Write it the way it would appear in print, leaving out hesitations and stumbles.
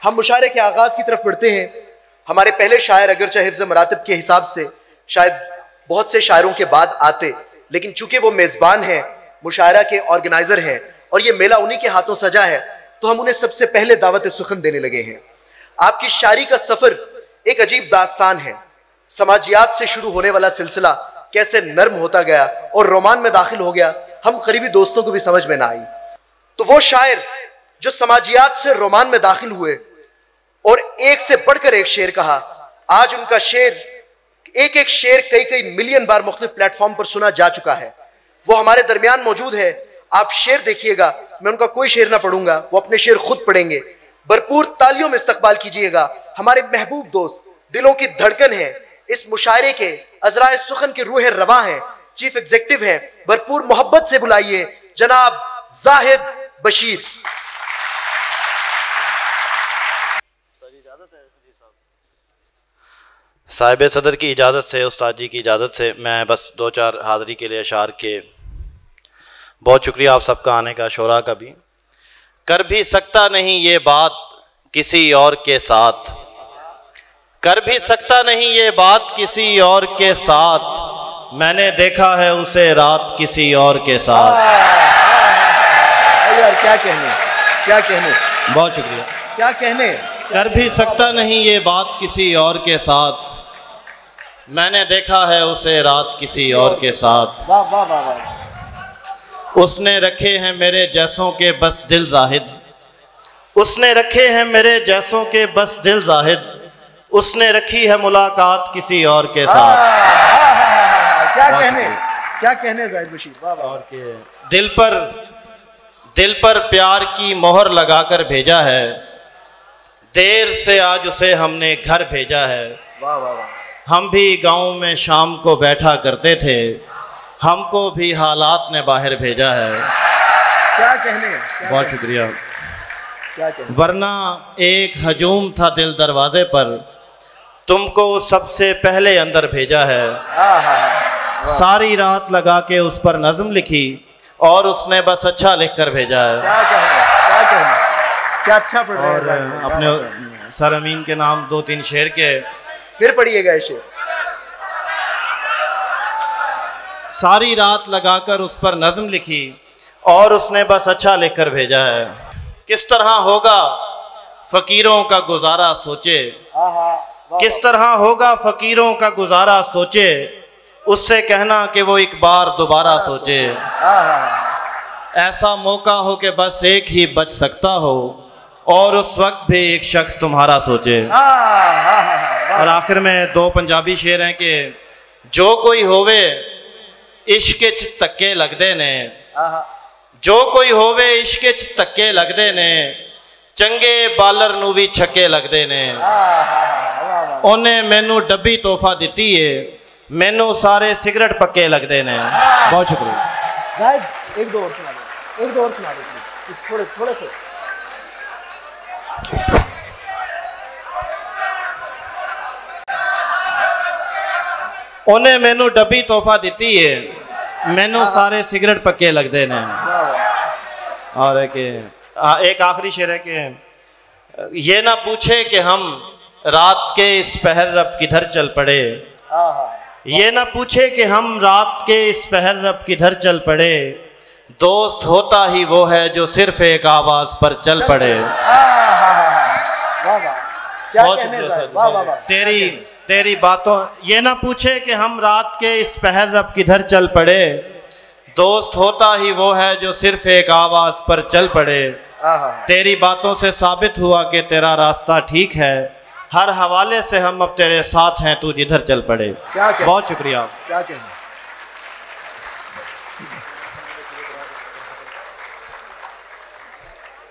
हम मुशायरे के आगाज की तरफ बढ़ते हैं। हमारे पहले शायर अगरचे हिफ्ज़ मरातिब के हिसाब से शायद बहुत से शायरों के बाद आते, लेकिन चूंकि वो मेज़बान हैं, मुशायरा के ऑर्गेनाइजर हैं और ये मेला उन्हीं के हाथों सजा है, तो हम उन्हें सबसे पहले दावत सुखन देने लगे हैं। आपकी शायरी का सफर एक अजीब दास्तान है। समाजियात से शुरू होने वाला सिलसिला कैसे नर्म होता गया और रोमान में दाखिल हो गया, हम करीबी दोस्तों को भी समझ में ना आई। तो वो शायर जो समाजियात से रोमान में दाखिल हुए और एक से बढ़कर एक शेर कहा, आज उनका शेर एक एक शेर कई कई मिलियन बार मुख्तलिफ प्लेटफॉर्म पर सुना जा चुका है। वो हमारे दरमियान मौजूद है। आप शेर देखिएगा, मैं उनका कोई शेर ना पढ़ूंगा, वो अपने शेर खुद पढ़ेंगे। भरपूर तालियों में इस्तकबाल कीजिएगा हमारे महबूब दोस्त, दिलों की धड़कन है, इस मुशायरे के अजराए सुखन के रूह रवा हैं, चीफ एग्जीक्यूटिव हैं। भरपूर मोहब्बत से बुलाइए जनाब जाहिद बशीर। साहिब सदर की इजाज़त से, उस्ताद जी की इजाज़त से मैं बस दो चार हाज़री के लिए अशार के। बहुत शुक्रिया आप सबका आने का, शोरा का भी। कर भी सकता नहीं ये बात किसी और के साथ, कर भी सकता नहीं ये बात किसी और के साथ, मैंने देखा है उसे रात किसी और के साथ। यार क्या कहने, क्या कहने, बहुत शुक्रिया। क्या कहने। कर भी सकता नहीं ये बात किसी और के साथ, मैंने देखा है उसे रात किसी और के साथ। वाह वाह वाह वाह। उसने रखे हैं मेरे जैसों के बस दिल जाहिद, उसने रखे हैं मेरे जैसों के बस दिल जाहिद, उसने रखी है मुलाकात किसी और के साथ। क्या कहने, क्या कहने जाहिद बशीर। वाह वाह। और के दिल पर प्यार की मोहर लगाकर भेजा है, देर से आज उसे हमने घर भेजा है। वाह वाह वाह। हम भी गांव में शाम को बैठा करते थे, हमको भी हालात ने बाहर भेजा है। क्या कहने, बहुत शुक्रिया। क्या कहने। वरना एक हजूम था दिल दरवाजे पर, तुमको सबसे पहले अंदर भेजा है। सारी रात लगा के उस पर नज़्म लिखी और उसने बस अच्छा लिख कर भेजा है। क्या कहने, क्या कहने, क्या अच्छा पढ़ रहे हैं। और अपने सर अमीन के नाम दो तीन शेर के फिर पढ़िएगा शेर। सारी रात लगाकर उस पर नज़्म लिखी और उसने बस अच्छा लिखकर भेजा है। किस तरह होगा फकीरों का गुजारा सोचे, किस तरह होगा फकीरों का गुजारा सोचे, उससे कहना कि वो एक बार दोबारा सोचे। ऐसा मौका हो कि बस एक ही बच सकता हो और उस वक्त भी एक शख्स तुम्हारा सोचे। और आखिर में दो पंजाबी शेर हैं कि जो कोई होवे इश्क च धक्के लगदे ने, जो कोई होवे इश्क च धक्के लगदे ने, चंगे बालर नू भी छक्के लगदे ने। उन्हें मैनू डब्बी तोहफा दिती है, मैनू सारे सिगरेट पक्के लगदे ने। बहुत शुक्रिया। एक दो और सुना दो, एक दो और सुना दो, थोड़े थोड़े से। उन्हें मैनू डब्बी तोहफा दिती है, मैनू सारे सिगरेट पक्के लगते ने। और एक आखिरी शेर है कि ये ना पूछे कि हम रात के इस पहर रब किधर चल पड़े, ये ना पूछे कि हम रात के इस पहर रब किधर चल पड़े, दोस्त होता ही वो है जो सिर्फ एक आवाज पर चल पड़े। तेरी बातों, ये ना पूछे कि हम रात के इस पहर रब किधर चल पड़े, दोस्त होता ही वो है जो सिर्फ एक आवाज पर चल पड़े। तेरी बातों से साबित हुआ कि तेरा रास्ता ठीक है, हर हवाले से हम अब तेरे साथ हैं, तू जिधर चल पड़े। बहुत शुक्रिया। क्या कहना।